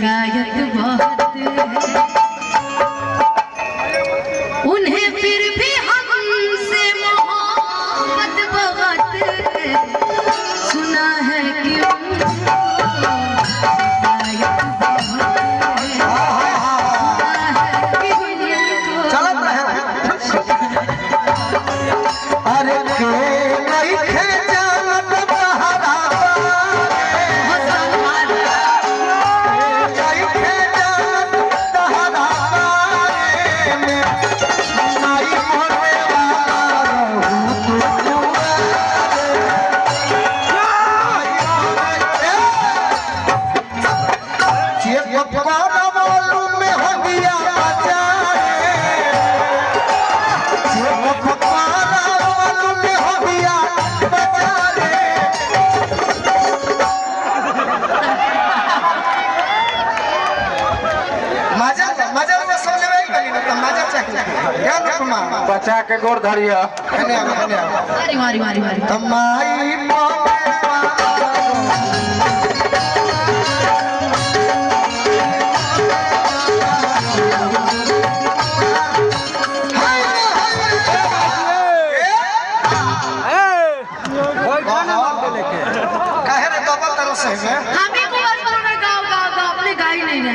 शिकायत बहुत है उन्हें, फिर भी हमसे मोहब्बत बहुत है। सुना है कि बचा के गोर धरिया मारी मारी मारी मारी तमाई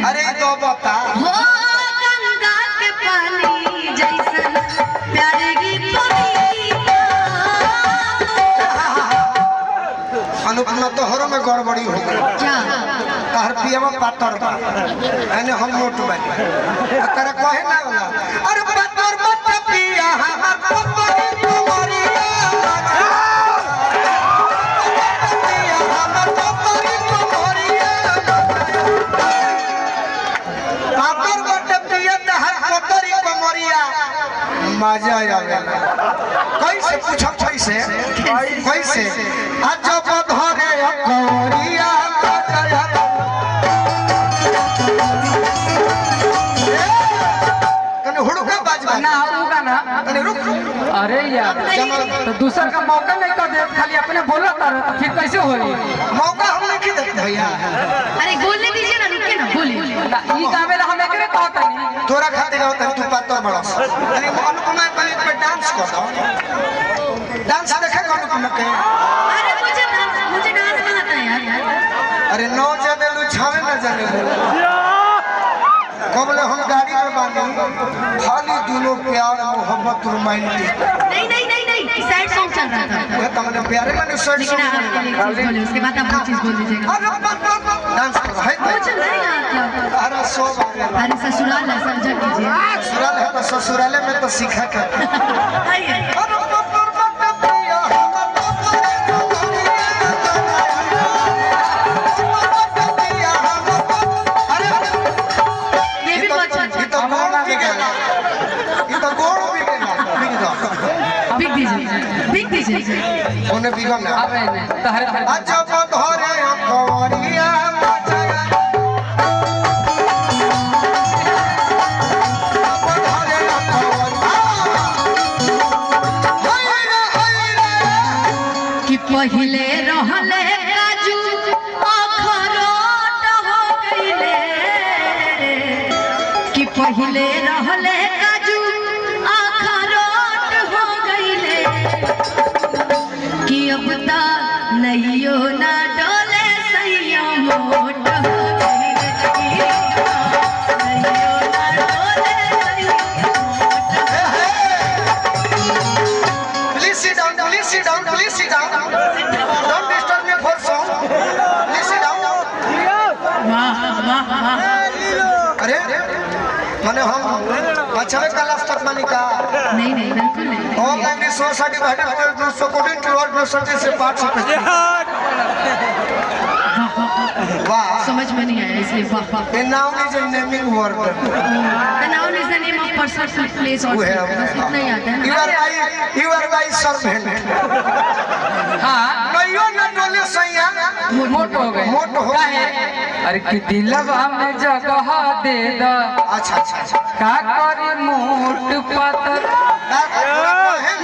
अरे तो बता हो गंगा के पानी जैसन प्यारे गीत अनुपमा तोहरों में गड़बड़ी हो गई क्या तार पियवा पातर बा एने हम मोट बानी अकर कहे ना वाला अरे पातर मत पिया हमर पपरी कुमारिया पिया हमर पपरी कुमारिया पातर मत पिया तहर पपरी कुमारिया मजा आवेला कैसे पूछो कैसे कैसे आज जब धरे कवरिया कने हुड़का बाजवा ना होगा ना। कने रुक अरे यार तो दूसर का मौका नहीं कर दे, खाली अपने बोला तर फिर कैसे होई? मौका हम नहीं देते भैया अरे बोलने दीजिए ना, रुकिए ना, बोलिए। ई गावे ला हम एकरे कहत नहीं। तोरा खातिर होता तू पातर बड़ा अरे अनुपमा कॉलेज पे डांस कर दो डांस देखे अनुपमा के अरे मुझे डांस नहीं आता है यार। अरे नौ जाने लू छावे ना जाने लू कबले हम गाड़ी में बानी खाली दिलों प्यार मोहब्बत रोमांटिक नहीं नहीं नहीं नहीं सैड सॉन्ग चल रहा था ये तो मैंने प्यारे मैंने सर्च लेकिन आपके लिए एक चीज बोले, उसके बाद आप वो चीज बोल दीजिएगा। अरे डांस कर है वो चल रहा है क्या? अरे सो अरे ससुराल है, समझा कीजिए। ससुराल है तो ससुराले में तो सीखा कर आइए। ये भी बहुत अच्छा है। बिग दीजिए, बिग दीजिए। उन्हें बिगम ना अब तहरे अच्छा धरे कवरिया कि पहिले रहले काजू अखरोट हो गइले, कि पहिले रहले काजू अखरोट हो गइले, कि अब त नहियो ना डोले सैया मोट हो गइले, कि नहियो ना डोले सैया मोट हो Please sit down, please sit down, please sit down. Don't disturb me for song. Please sit down. वाह वाह वाह। अरे माने हम अच्छा क्लास तक मानी का नहीं नहीं बिल्कुल नहीं। हम अपनी society divided to according to what university से पार्ट सकते वाह समझ में नहीं आया इसलिए वाह वाह। A noun is a naming word The noun is the name of person, place or thing. बस इतना ही आता है ना। यू आर माय सर्वेंट हां कहियो ना डोले सैया मोट हो गए। मोट हो गए। अरे कि दिलवा में जगह दे द अच्छा अच्छा अच्छा का करे मोट पातर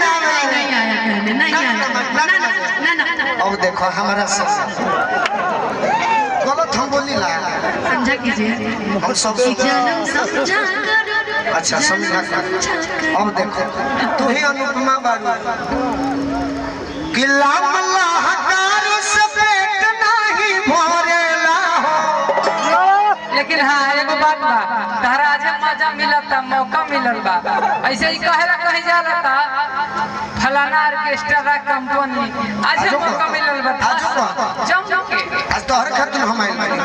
नहीं आया कहने, नहीं आया। ना ना ना ना। अब देखो हमारा गलत हम बोली ला समझा कीजिए हम सब कि जन्म समझा कर अच्छा समझा कर अब देखो तू ही अनुपमा बारू कि लाम लाहकार से पेट नहीं भरेला हो। लेकिन हाँ एगो बात बा तहरा आज मजा मिलता मौका मिलल बा ऐसे ही कहेला कहीं जाला था फलाना ऑर्केस्ट्रा कंपनी आज मौका मिलल बा जम के आज तो हर खातिर हम आइल बानी।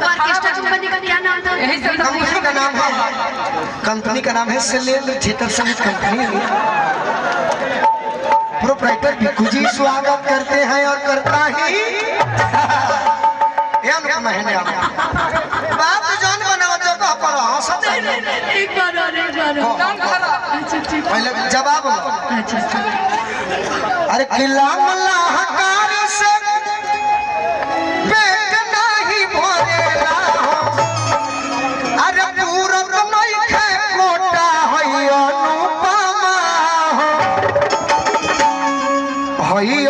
ऑर्केस्ट्रा कंपनी का क्या नाम था? यही सब कंपनी का नाम है कंपनी का नाम है सलेल थिएटर संगीत कंपनी। प्रोप्राइटर भिक्खू जी स्वागत करते हैं और करता ही या महीने बात जान बनाओ जगह पर हंसत एक बार और कौन खरा अच्छा ठीक पहले जवाब अच्छा अरे किला मल्लाहकार से पेट नहीं भरेला हो। अरे पूरब नहीं खे कोटा होई अनुपमा हो होई